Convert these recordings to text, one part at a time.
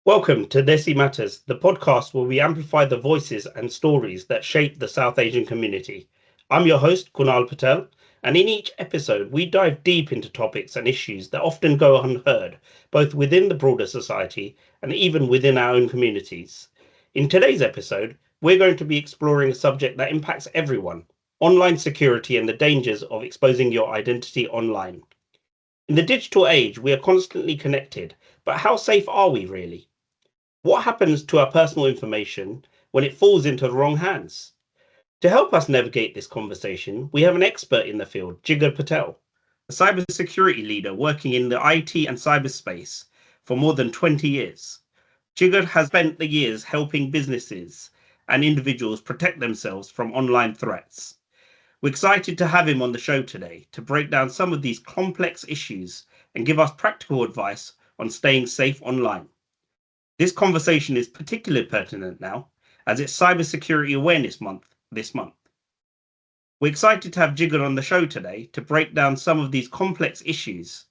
Welcome to Desi Matters, the podcast where we amplify the voices and stories that shape the South Asian community. I'm your host, Kunal Patel, and in each episode, we dive deep into topics and issues that often go unheard, both within the broader society and even within our own communities. In today's episode, we're going to be exploring a subject that impacts everyone: online security and the dangers of exposing your identity online. In the digital age, we are constantly connected, but how safe are we really? What happens to our personal information when it falls into the wrong hands? To help us navigate this conversation, we have an expert in the field, Jigar Patel, a cybersecurity leader working in the IT and cyberspace for more than 20 years. Jigar has spent the years helping businesses and individuals protect themselves from online threats. We're excited to have him on the show today to break down some of these complex issues and give us practical advice on staying safe online. This conversation is particularly pertinent now, as it's Cybersecurity Awareness Month this month. We're excited to have Jigar on the show today to break down some of these complex issues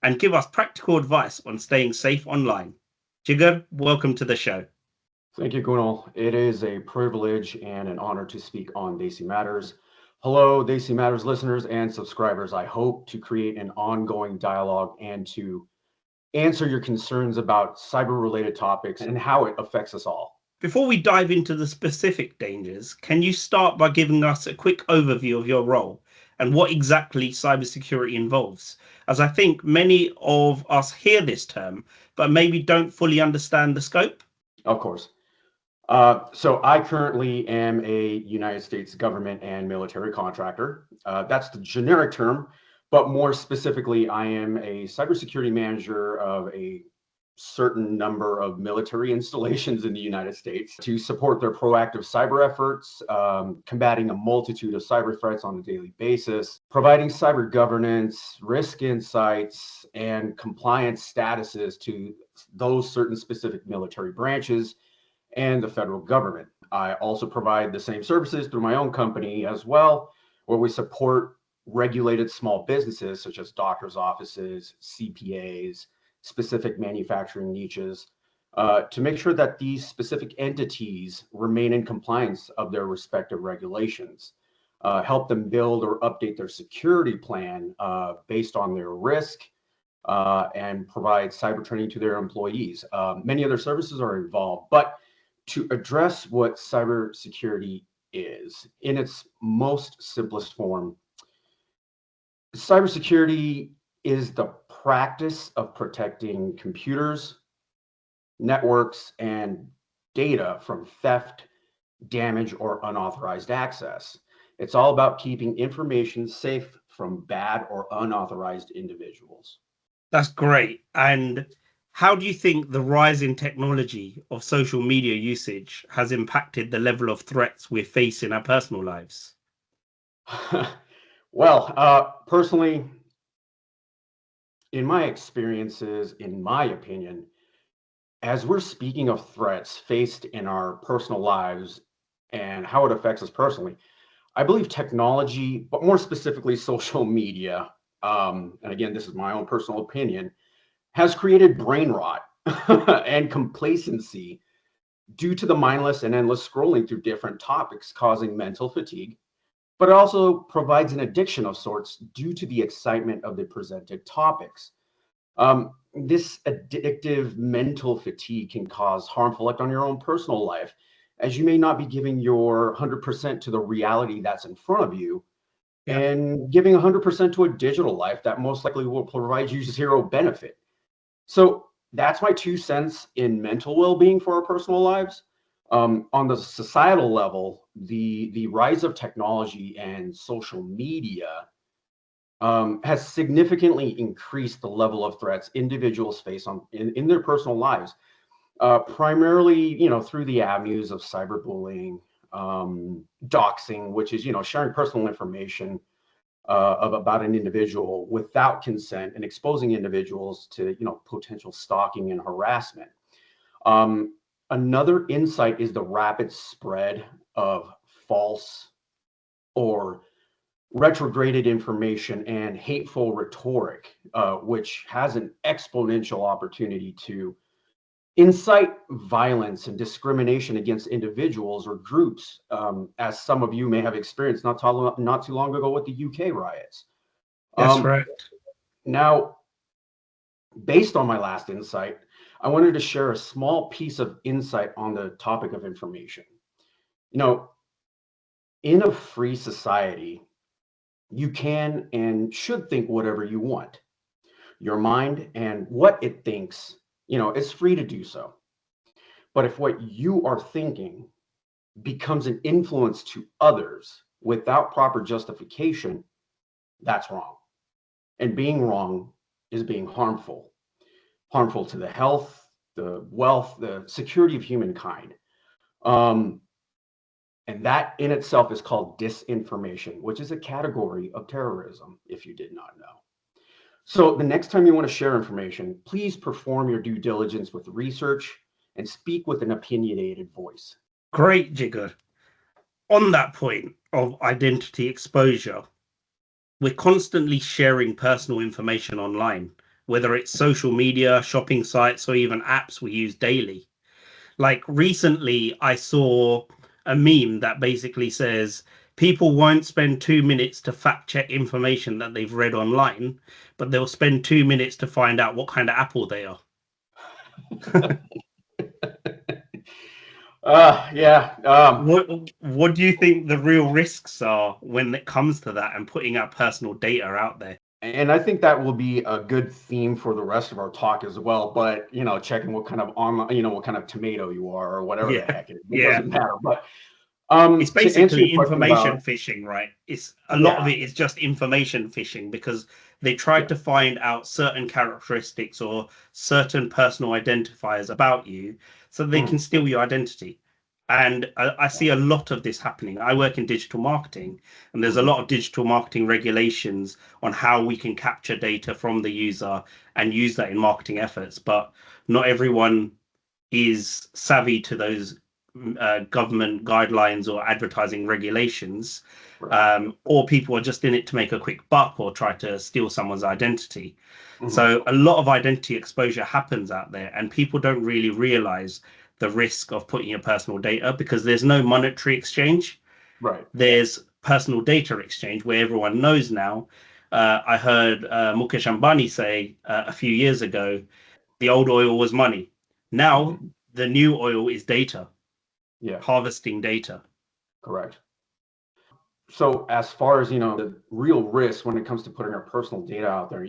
and give us practical advice on staying safe online. Jigar, welcome to the show. Thank you, Kunal. It is a privilege and an honor to speak on Desi Matters. Hello, Desi Matters listeners and subscribers. I hope to create an ongoing dialogue and to answer your concerns about cyber-related topics and how it affects us all. Before we dive into the specific dangers, can you start by giving us a quick overview of your role and what exactly cybersecurity involves? As I think many of us hear this term, but maybe don't fully understand the scope. Of course. So I currently am a United States government and military contractor. That's the generic term, but more specifically, I am a cybersecurity manager of a certain number of military installations in the United States to support their proactive cyber efforts, combating a multitude of cyber threats on a daily basis, providing cyber governance, risk insights, and compliance statuses to those certain specific military branches and the federal government. I also provide the same services through my own company as well, where we support regulated small businesses such as doctors' offices, CPAs, specific manufacturing niches, to make sure that these specific entities remain in compliance of their respective regulations, help them build or update their security plan based on their risk, and provide cyber training to their employees. Many other services are involved, but to address what cybersecurity is in its most simplest form, cybersecurity is the practice of protecting computers, networks, and data from theft, damage, or unauthorized access. It's all about keeping information safe from bad or unauthorized individuals. That's great. And how do you think the rise in technology of social media usage has impacted the level of threats we face in our personal lives? Well, personally, in my experiences, in my opinion, as we're speaking of threats faced in our personal lives and how it affects us personally, I believe technology, but more specifically social media, and again, this is my own personal opinion, has created brain rot and complacency due to the mindless and endless scrolling through different topics, causing mental fatigue. But it also provides an addiction of sorts due to the excitement of the presented topics. This addictive mental fatigue can cause harmful effect on your own personal life, as you may not be giving your 100% to the reality that's in front of you, Yeah. and giving 100% to a digital life that most likely will provide you zero benefit. So that's my 2 cents in mental well-being for our personal lives. On the societal level, the rise of technology and social media has significantly increased the level of threats individuals face in their personal lives, primarily, through the avenues of cyberbullying, doxing, which is, sharing personal information about an individual without consent and exposing individuals to, potential stalking and harassment. Another insight is the rapid spread of false or retrograded information and hateful rhetoric, which has an exponential opportunity to incite violence and discrimination against individuals or groups, as some of you may have experienced not too long ago with the UK riots. That's Um, right. Now, based on my last insight, I wanted to share a small piece of insight on the topic of information. You know, in a free society, you can and should think whatever you want. Your mind and what it thinks, is free to do so. But if what you are thinking becomes an influence to others without proper justification, that's wrong. And being wrong is being harmful to the health, the wealth, the security of humankind. Um, and that in itself is called disinformation, which is a category of terrorism, if you did not know. So the next time you want to share information, please perform your due diligence with research and speak with an opinionated voice. Great, Jigar. On that point of identity exposure, we're constantly sharing personal information online, whether it's social media, shopping sites, or even apps we use daily. Like recently, I saw a meme that basically says people won't spend 2 minutes to fact check information that they've read online, but they'll spend 2 minutes to find out what kind of apple they are. Yeah. What do you think the real risks are when it comes to that and putting our personal data out there? And I think that will be a good theme for the rest of our talk as well. But checking what kind of online, what kind of tomato you are, or whatever the Yeah, heck it yeah. doesn't matter. But It's to answer your basically question information about, phishing, right? It's a lot of yeah, it is just information phishing because they tried yeah, to find out certain characteristics or certain personal identifiers about you so they can mm, steal your identity. And I see a lot of this happening. I work in digital marketing, and there's a mhm, lot of digital marketing regulations on how we can capture data from the user and use that in marketing efforts. But not everyone is savvy to those government guidelines or advertising regulations, right, or people are just in it to make a quick buck or try to steal someone's identity. mhm, So a lot of identity exposure happens out there, and people don't really realize the risk of putting your personal data because there's no monetary exchange. right, There's personal data exchange where everyone knows now. I heard Mukesh Ambani say a few years ago the old oil was money. Now mhm, the new oil is data, yeah, harvesting data. correct. So as far as the real risk when it comes to putting our personal data out there,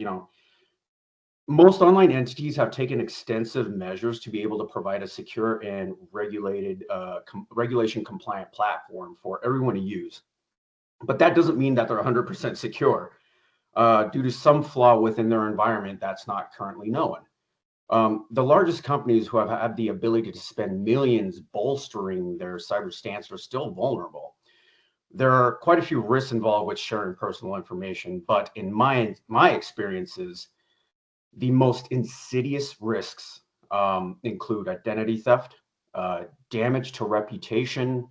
most online entities have taken extensive measures to be able to provide a secure and regulation compliant platform for everyone to use. But that doesn't mean that they're 100% secure, due to some flaw within their environment that's not currently known. The largest companies who have had the ability to spend millions bolstering their cyber stance are still vulnerable. There are quite a few risks involved with sharing personal information, but in my experiences, the most insidious risks include identity theft, damage to reputation,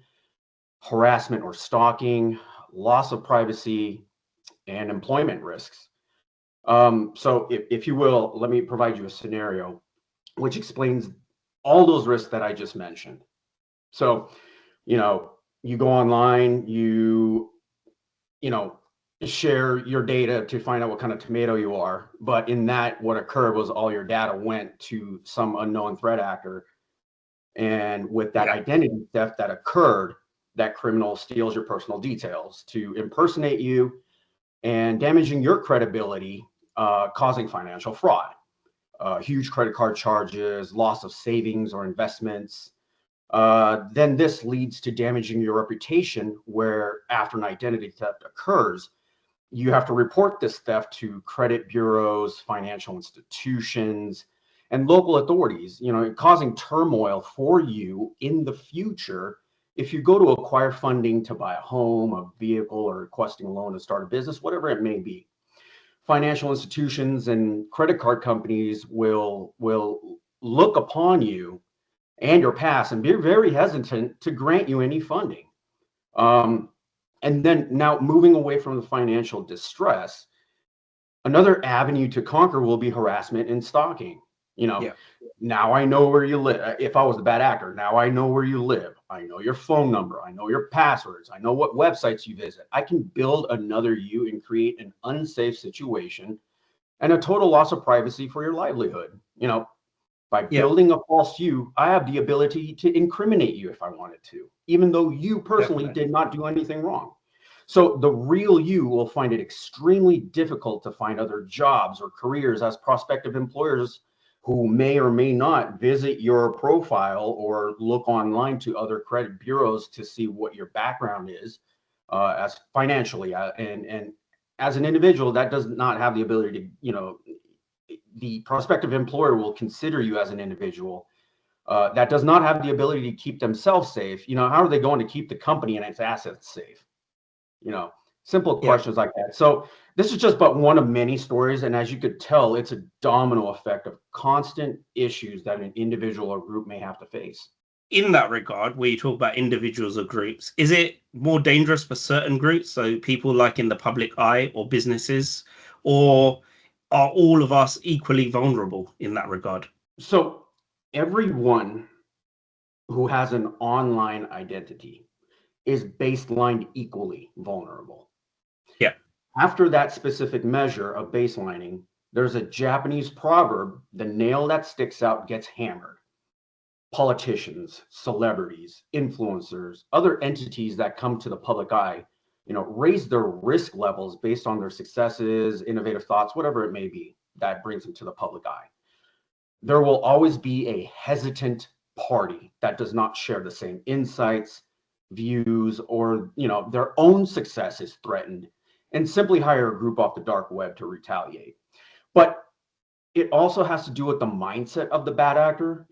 harassment or stalking, loss of privacy, and employment risks. So, if you will, let me provide you a scenario which explains all those risks that I just mentioned. So, you know, you go online, you know, share your data to find out what kind of tomato you are. But in that, what occurred was all your data went to some unknown threat actor. And with that Yeah, identity theft that occurred, that criminal steals your personal details to impersonate you and damaging your credibility, causing financial fraud, huge credit card charges, loss of savings or investments. Then this leads to damaging your reputation, where after an identity theft occurs, you have to report this theft to credit bureaus, financial institutions, and local authorities, causing turmoil for you in the future if you go to acquire funding to buy a home, a vehicle, or requesting a loan to start a business, whatever it may be. Financial institutions and credit card companies will look upon you and your past and be very hesitant to grant you any funding. Um, And then now moving away from the financial distress, another avenue to conquer will be harassment and stalking. You know, Yeah, now I know where you live. If I was a bad actor, now I know where you live. I know your phone number. I know your passwords. I know what websites you visit. I can build another you and create an unsafe situation and a total loss of privacy for your livelihood. By yeah, building a false you, I have the ability to incriminate you if I wanted to, even though you personally definitely. did not do anything wrong. So the real you will find it extremely difficult to find other jobs or careers, as prospective employers who may or may not visit your profile or look online to other credit bureaus to see what your background is, as financially, and as an individual that does not have the ability to, the prospective employer will consider you as an individual that does not have the ability to keep themselves safe. How are they going to keep the company and its assets safe? you know Simple Yeah. questions like that. So this is just but one of many stories, and as you could tell, it's a domino effect of constant issues that an individual or group may have to face. In that regard, where you talk about individuals or groups, is it more dangerous for certain groups, so people like in the public eye or businesses, or are all of us equally vulnerable in that regard? So everyone who has an online identity is baselined equally vulnerable. Yeah, After that specific measure of baselining, there's a Japanese proverb: the nail that sticks out gets hammered. Politicians, celebrities, influencers, other entities that come to the public eye, raise their risk levels based on their successes, innovative thoughts, whatever it may be that brings them to the public eye. There will always be a hesitant party that does not share the same insights, views, or their own success is threatened, and simply hire a group off the dark web to retaliate. But it also has to do with the mindset of the bad actor.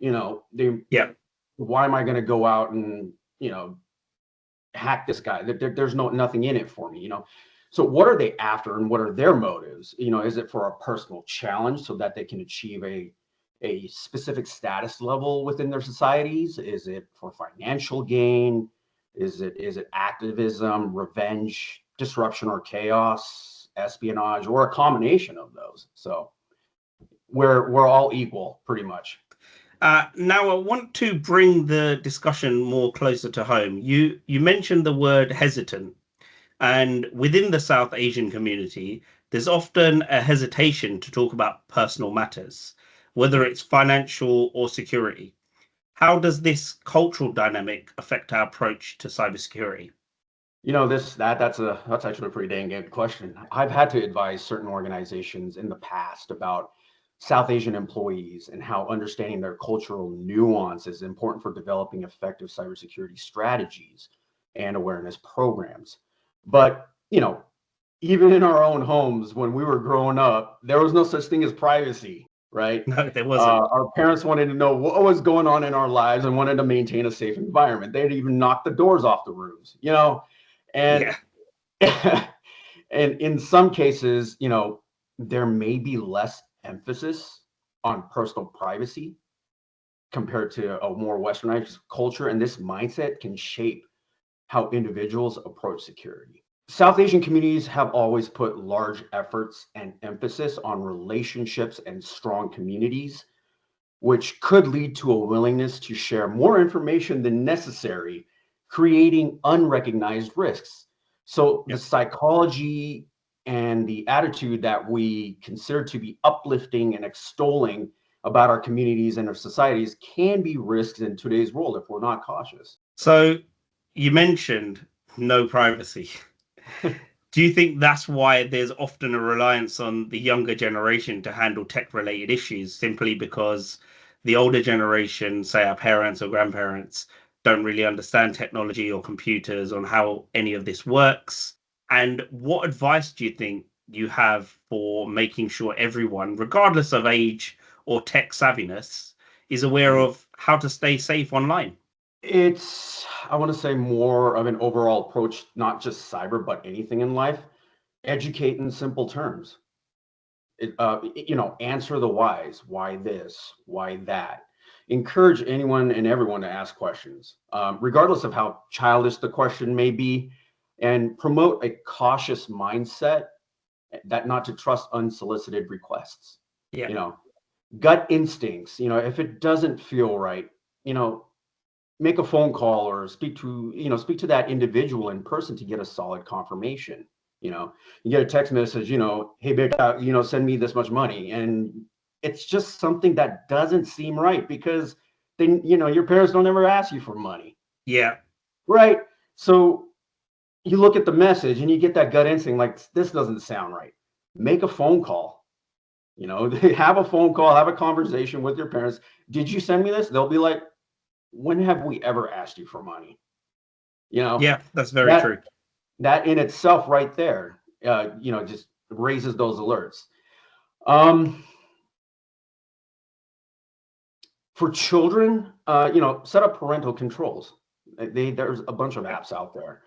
They yeah. Why am I going to go out and hack this guy? There's nothing in it for me. So what are they after, and what are their motives? Is it for a personal challenge so that they can achieve a specific status level within their societies? Is it for financial gain? Is it activism, revenge, disruption, or chaos, espionage, or a combination of those? So we're all equal, pretty much. Now, I want to bring the discussion more closer to home. You mentioned the word hesitant, and within the South Asian community, there's often a hesitation to talk about personal matters, whether it's financial or security. How does this cultural dynamic affect our approach to cybersecurity? That's actually a pretty dang good question. I've had to advise certain organizations in the past about South Asian employees and how understanding their cultural nuance is important for developing effective cybersecurity strategies and awareness programs. But even in our own homes, when we were growing up, there was no such thing as privacy, right? No, there wasn't. Our parents wanted to know what was going on in our lives and wanted to maintain a safe environment. They'd even knock the doors off the rooms, and Yeah. and in some cases, there may be less emphasis on personal privacy compared to a more westernized culture, and this mindset can shape how individuals approach security. South Asian communities have always put large efforts and emphasis on relationships and strong communities, which could lead to a willingness to share more information than necessary, creating unrecognized risks. So the Yeah. psychology and the attitude that we consider to be uplifting and extolling about our communities and our societies can be risks in today's world if we're not cautious. So you mentioned no privacy. Do you think that's why there's often a reliance on the younger generation to handle tech related issues simply because the older generation, say our parents or grandparents, don't really understand technology or computers on how any of this works? And what advice do you think you have for making sure everyone, regardless of age or tech savviness, is aware Mhm. of how to stay safe online? It's, I want to say, more of an overall approach, not just cyber, but anything in life. Educate in simple terms. Answer the whys. Why this? Why that? Encourage anyone and everyone to ask questions, regardless of how childish the question may be. and promote a cautious mindset that not to trust unsolicited requests. Yeah. You know, gut instincts, if it doesn't feel right, you know, make a phone call or speak to that individual in person to get a solid confirmation. You get a text message, hey, beta, send me this much money. And it's just something that doesn't seem right because then, your parents don't ever ask you for money. Yeah. Right. So you look at the message and you get that gut instinct, like, this doesn't sound right. Make a phone call. Have a phone call, have a conversation with your parents. Did you send me this? They'll be like, when have we ever asked you for money? Yeah, that's very that true. that in itself right there, just raises those alerts. Um, for children, set up parental controls. There's a bunch of apps out there.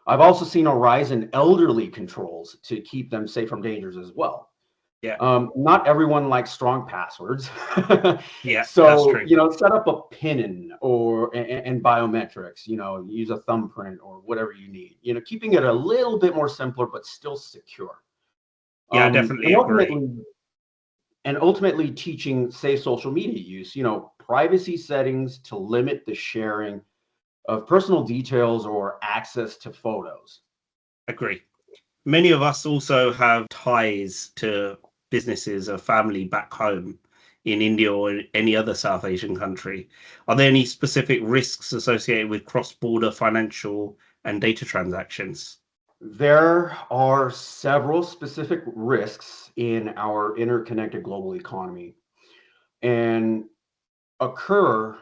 I've also seen a rise in elderly controls to keep them safe from dangers as well. Yeah. Not everyone likes strong passwords. Yeah, that's So, true. set up a PIN and biometrics, use a thumbprint or whatever you need, keeping it a little bit more simpler, but still secure. Yeah, I Um, definitely and agree. ultimately, and ultimately teaching safe social media use, privacy settings to limit the sharing of personal details or access to photos. Agree. Many of us also have ties to businesses or family back home in India or any other South Asian country. Are there any specific risks associated with cross-border financial and data transactions? There are several specific risks in our interconnected global economy and occur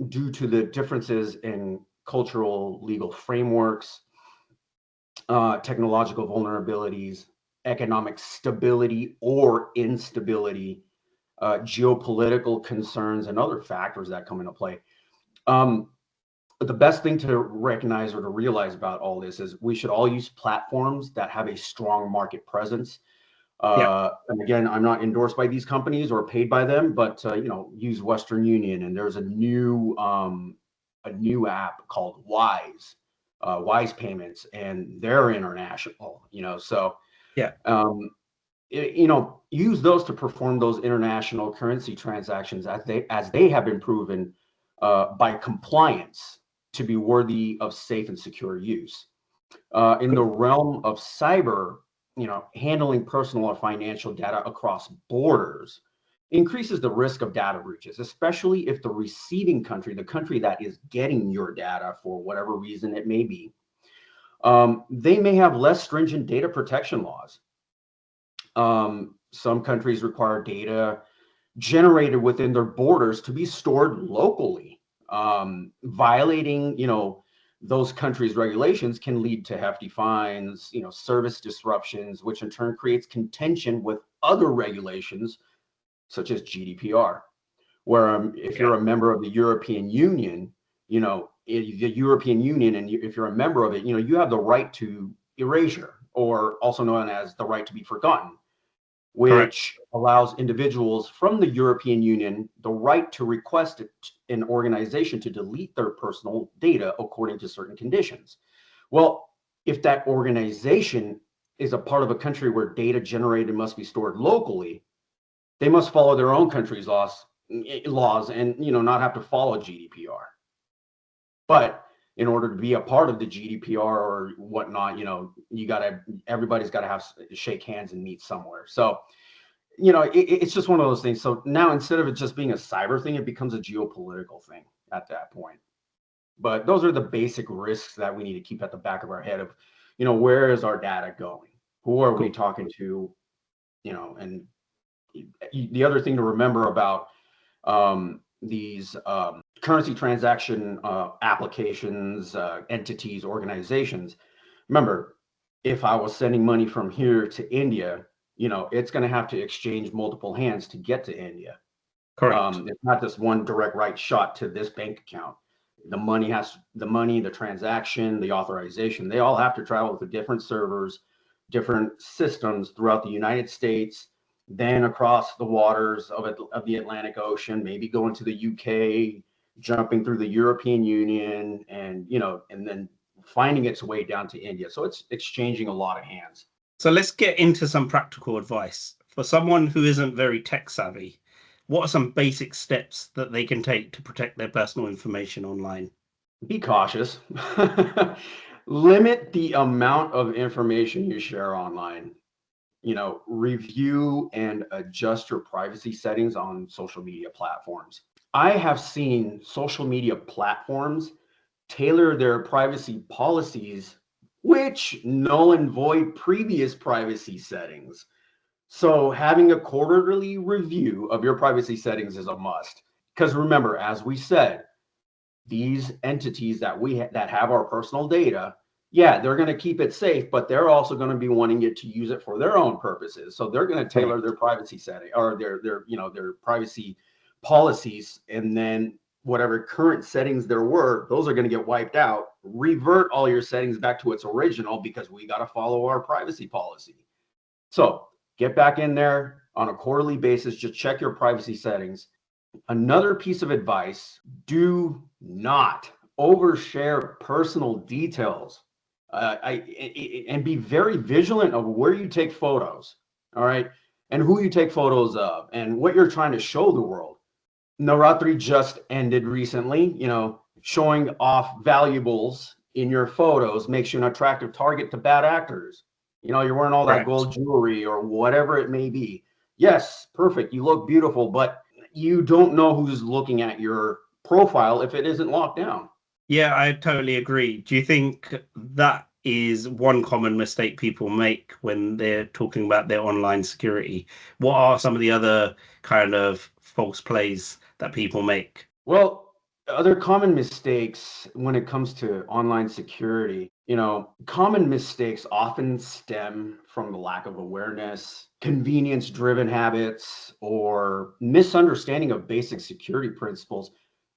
due to the differences in cultural legal frameworks, technological vulnerabilities, economic stability or instability, geopolitical concerns, and other factors that come into play. Um, but the best thing to recognize or to realize about all this is we should all use platforms that have a strong market presence. Yeah, And again, I'm not endorsed by these companies or paid by them, but use Western Union. And there's a new app called Wise Payments, and they're international. So yeah, um, use those to perform those international currency transactions as they have been proven by compliance to be worthy of safe and secure use. In the realm of cyber, handling personal or financial data across borders increases the risk of data breaches, especially if the receiving country, the country that is getting your data for whatever reason it may be, they may have less stringent data protection laws. Some countries require data generated within their borders to be stored locally. Violating, those countries' regulations can lead to hefty fines, service disruptions, which in turn creates contention with other regulations such as GDPR. Where if yeah. you're a member of the European Union, the European Union, and if you're a member of it, you have the right to erasure, or also known as the right to be forgotten, Correct. which allows individuals from the European Union the right to request an organization to delete their personal data according to certain conditions. Well, if that organization is a part of a country where data generated must be stored locally, they must follow their own country's laws and not have to follow GDPR. But in order to be a part of the GDPR or whatnot, everybody's got to have shake hands and meet somewhere. So it's just one of those things. So now instead of it just being a cyber thing, it becomes a geopolitical thing at that point. But those are the basic risks that we need to keep at the back of our head of, where is our data going? Who are we Cool. talking to? And the other thing to remember about these currency transaction applications, entities, organizations. Remember, if I was sending money from here to India, it's going to have to exchange multiple hands to get to India. Correct. It's not just one direct right shot to this bank account. The transaction, the authorization, they all have to travel to different servers, different systems throughout the United States, then across the waters of the Atlantic Ocean, maybe going to the UK, jumping through the European Union, and then finding its way down to India. So it's exchanging a lot of hands. So let's get into some practical advice. For someone who isn't very tech savvy, what are some basic steps that they can take to protect their personal information online? Be cautious. Limit the amount of information you share online. Review and adjust your privacy settings on social media platforms. I have seen social media platforms tailor their privacy policies, which null and void previous privacy settings. So having a quarterly review of your privacy settings is a must. Because remember, as we said, these entities that have our personal data, yeah, they're going to keep it safe, but they're also going to be wanting it to use it for their own purposes. So they're going to tailor their privacy setting or their privacy policies, and then whatever current settings there were, those are going to get wiped out. Revert all your settings back to its original because we got to follow our privacy policy. So get back in there on a quarterly basis. Just check your privacy settings. Another piece of advice: do not overshare personal details. And be very vigilant of where you take photos, all right, and who you take photos of, and what you're trying to show the world. Navratri just ended recently. Showing off valuables in your photos makes you an attractive target to bad actors. You're wearing all that gold jewelry or whatever it may be. Yes, perfect. You look beautiful, but you don't know who's looking at your profile if it isn't locked down. Yeah, I totally agree. Do you think that is one common mistake people make when they're talking about their online security? What are some of the other kind of false plays that people make? Well, other common mistakes when it comes to online security, common mistakes often stem from the lack of awareness, convenience driven habits, or misunderstanding of basic security principles.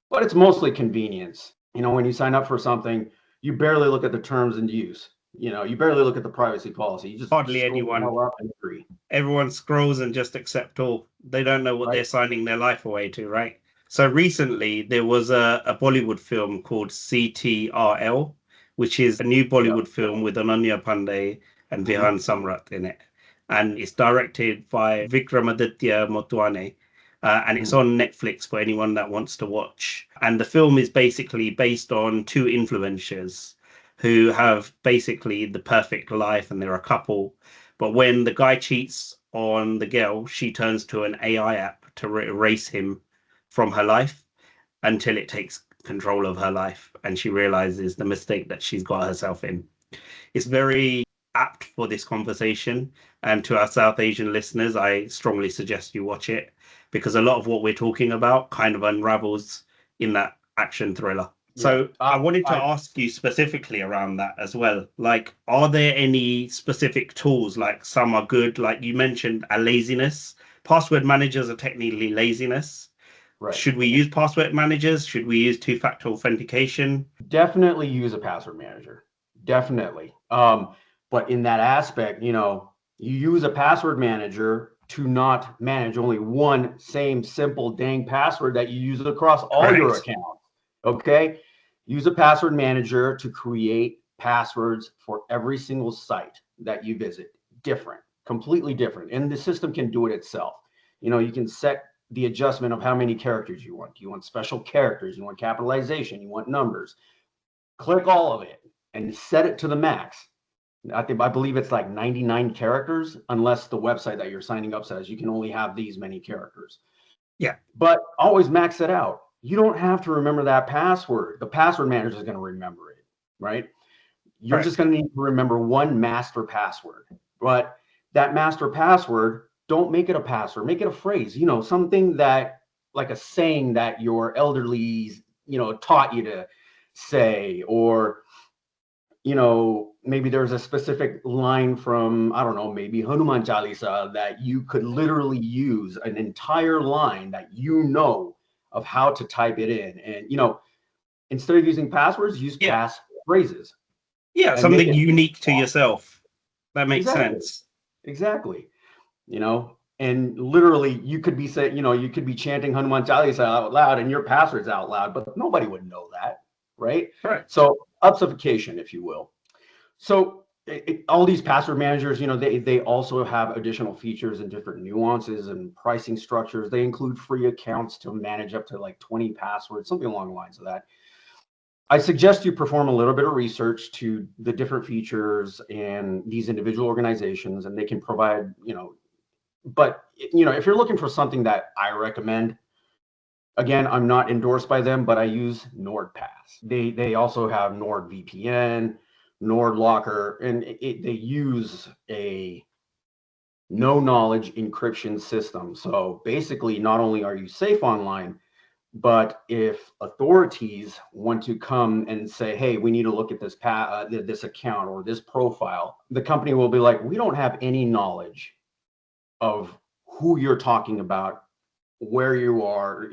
But it's mostly convenience. When you sign up for something, you barely look at the terms and use. You barely look at the privacy policy. You just Hardly scroll the anyone. hell up and agree. Everyone scrolls and just accept all. They don't know what Right. they're signing their life away to, right? So recently there was a Bollywood film called CTRL, which is a new Bollywood film with Ananya Pandey and Vihan Samrat in it. And it's directed by Vikramaditya Motwane. And it's on Netflix for anyone that wants to watch. And the film is basically based on two influencers who have basically the perfect life, and they're a couple. But when the guy cheats on the girl, she turns to an AI app to erase him from her life until it takes control of her life and she realizes the mistake that she's got herself in. It's very apt for this conversation. And to our South Asian listeners, I strongly suggest you watch it because a lot of what we're talking about kind of unravels in that action thriller. So I wanted to ask you specifically around that as well. Like, are there any specific tools? Like, some are good, like you mentioned, a laziness. Password managers are technically laziness. Right. Should we use password managers? Should we use two-factor authentication? Definitely use a password manager. Definitely. But in that aspect, you use a password manager to not manage only one same simple dang password that you use across all your accounts. Okay. Use a password manager to create passwords for every single site that you visit. Different, completely different. And the system can do it itself. You can set the adjustment of how many characters you want. Do you want special characters? You want capitalization? You want numbers? Click all of it and set it to the max. I believe it's like 99 characters, unless the website that you're signing up says you can only have these many characters. Yeah. But always max it out. You don't have to remember that password. The password manager is going to remember it, right? You're just going to need to remember one master password. But that master password, don't make it a password. Make it a phrase, something that, like a saying that your elderly, taught you to say, or maybe there's a specific line from, I don't know, maybe Hanuman Chalisa that you could literally use an entire line that of how to type it in. And, instead of using passwords, use pass phrases. Yeah, something unique to yourself. That makes sense. Exactly. And literally you could be saying, you could be chanting Hanuman Chalisa out loud and your password's out loud, but nobody would know that. Right. Right. So upsification, if you will. So all these password managers, they also have additional features and different nuances and pricing structures. They include free accounts to manage up to like 20 passwords, something along the lines of that. I suggest you perform a little bit of research to the different features and these individual organizations, and they can provide, but if you're looking for something that I recommend, again, I'm not endorsed by them, but I use NordPass. They also have NordVPN, NordLocker, and they use a no knowledge encryption system. So basically, not only are you safe online, but if authorities want to come and say, hey, we need to look at this account or this profile, the company will be like, we don't have any knowledge of who you're talking about, where you are.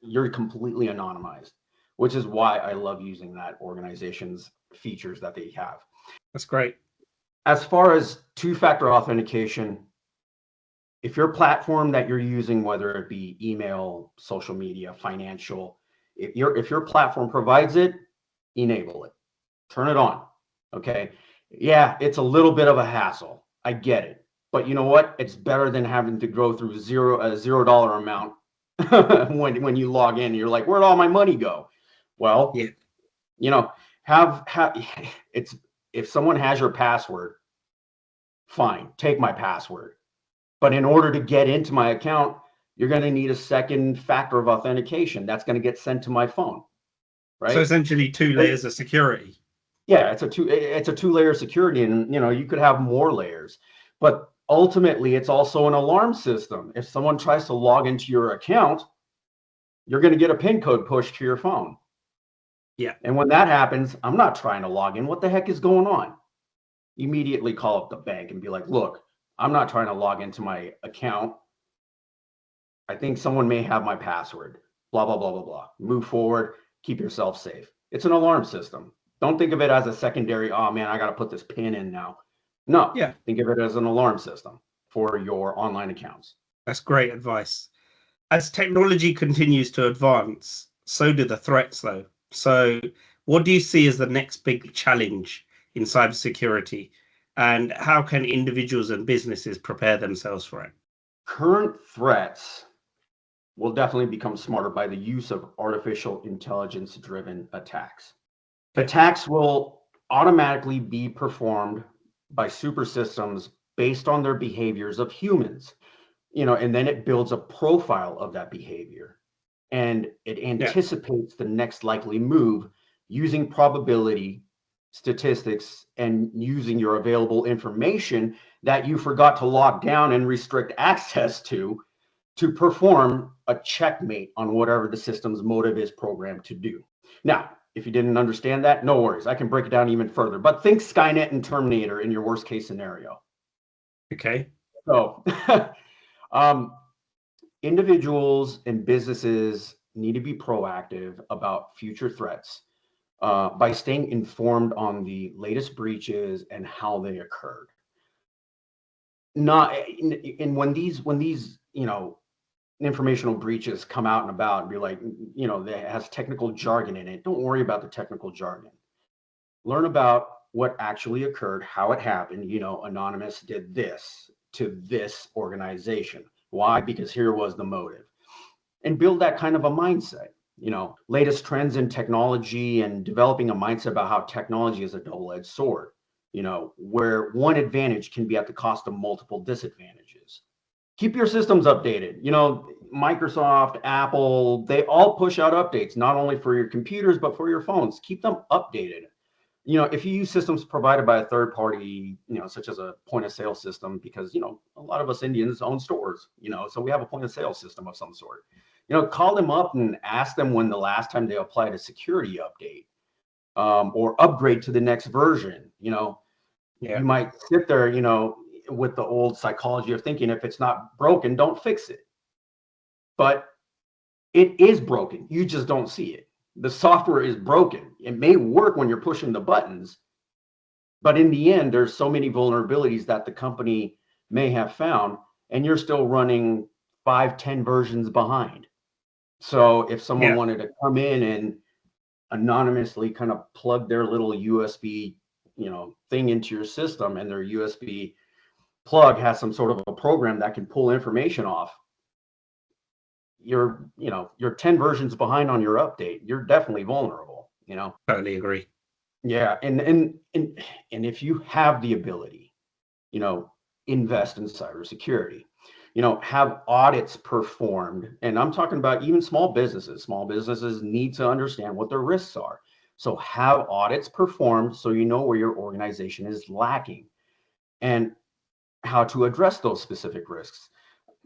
You're completely anonymized, which is why I love using that organization's features that they have. That's great. As far as two-factor authentication, if your platform that you're using, whether it be email, social media, financial, if your platform provides it, enable it, turn it on. Okay. Yeah, it's a little bit of a hassle. I get it. But you know what? It's better than having to go through a $0 amount when you log in. You're like, where'd all my money go? Well, yeah. Have it's, if someone has your password, fine, take my password. But in order to get into my account, you're going to need a second factor of authentication that's going to get sent to my phone, right? So essentially 2 layers of security. Yeah, it's a two-layer security, and you could have more layers, but ultimately it's also an alarm system. If someone tries to log into your account, you're going to get a PIN code pushed to your phone. Yeah. And when that happens, I'm not trying to log in. What the heck is going on? Immediately call up the bank and be like, look, I'm not trying to log into my account. I think someone may have my password. Blah, blah, blah, blah, blah. Move forward. Keep yourself safe. It's an alarm system. Don't think of it as a secondary, oh man, I got to put this PIN in now. No, Yeah. think of it as an alarm system for your online accounts. That's great advice. As technology continues to advance, so do the threats, though. So, what do you see as the next big challenge in cybersecurity, and how can individuals and businesses prepare themselves for it? Current threats will definitely become smarter by the use of artificial intelligence driven attacks. Yeah. Attacks will automatically be performed by super systems based on their behaviors of humans, and then it builds a profile of that behavior, and it anticipates the next likely move using probability, statistics, and using your available information that you forgot to lock down and restrict access to perform a checkmate on whatever the system's motive is programmed to do. Now, if you didn't understand that, no worries. I can break it down even further. But think Skynet and Terminator in your worst case scenario. Okay. So, individuals and businesses need to be proactive about future threats by staying informed on the latest breaches and how they occurred. Not and when these informational breaches come out and about and be like, that has technical jargon in it. Don't worry about the technical jargon. Learn about what actually occurred, how it happened. Anonymous did this to this organization. Why? Because here was the motive. And build that kind of a mindset. Latest trends in technology and developing a mindset about how technology is a double-edged sword, where one advantage can be at the cost of multiple disadvantages. Keep your systems updated. Microsoft, Apple, they all push out updates, not only for your computers, but for your phones. Keep them updated. If you use systems provided by a third party, such as a point of sale system, because, a lot of us Indians own stores, so we have a point of sale system of some sort. Call them up and ask them when the last time they applied a security update or upgrade to the next version. You might sit there, with the old psychology of thinking if it's not broken, don't fix it. But it is broken. You just don't see it. The software is broken. It may work when you're pushing the buttons, but in the end, there's so many vulnerabilities that the company may have found, and you're still running 5, 10 versions behind. So if someone wanted to come in and anonymously kind of plug their little USB, thing into your system, and their USB plug has some sort of a program that can pull information off, you're 10 versions behind on your update. You're definitely vulnerable. Totally agree. Yeah, and if you have the ability, you know, invest in cybersecurity. Have audits performed. And I'm talking about even small businesses. Small businesses need to understand what their risks are. So have audits performed so you know where your organization is lacking and how to address those specific risks.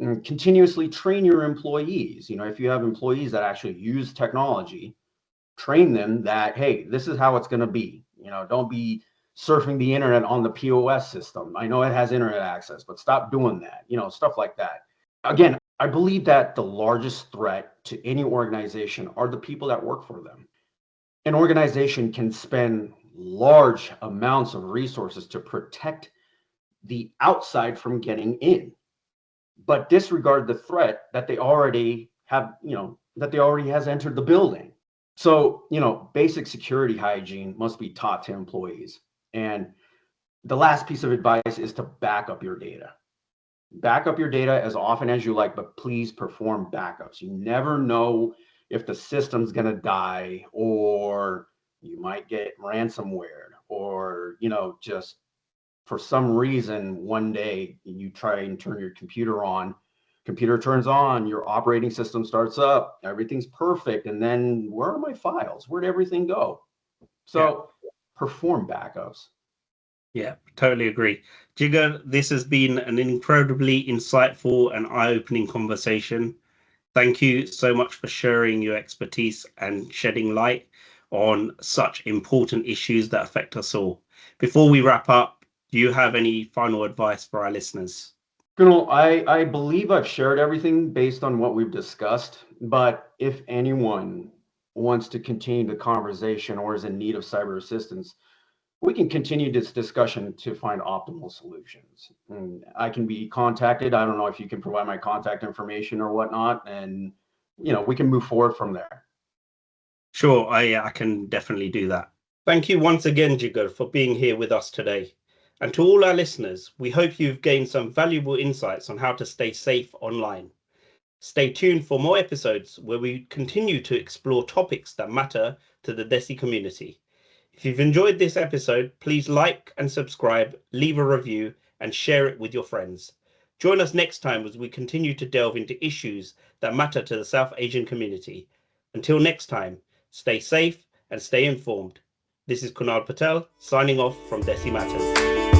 And continuously train your employees. If you have employees that actually use technology, train them that, hey, this is how it's going to be. Don't be surfing the internet on the POS system. I know it has internet access, but stop doing that. Stuff like that. Again, I believe that the largest threat to any organization are the people that work for them. An organization can spend large amounts of resources to protect the outside from getting in, but disregard the threat that they already have, that they already has entered the building. So, basic security hygiene must be taught to employees. And the last piece of advice is to back up your data. Back up your data as often as you like, but please perform backups. You never know if the system's going to die, or you might get ransomware, or, just for some reason, one day you try and turn your computer turns on, your operating system starts up, everything's perfect. And then where are my files? Where'd everything go? So perform backups. Yeah, totally agree. Jigar, this has been an incredibly insightful and eye-opening conversation. Thank you so much for sharing your expertise and shedding light on such important issues that affect us all. Before we wrap up, do you have any final advice for our listeners? Kunal, I believe I've shared everything based on what we've discussed, but if anyone wants to continue the conversation or is in need of cyber assistance, we can continue this discussion to find optimal solutions. And I can be contacted. I don't know if you can provide my contact information or whatnot, and we can move forward from there. Sure, I can definitely do that. Thank you once again, Jigar, for being here with us today. And to all our listeners, we hope you've gained some valuable insights on how to stay safe online. Stay tuned for more episodes where we continue to explore topics that matter to the Desi community. If you've enjoyed this episode, please like and subscribe, leave a review, and share it with your friends. Join us next time as we continue to delve into issues that matter to the South Asian community. Until next time, stay safe and stay informed. This is Kunal Patel signing off from Desi Matters.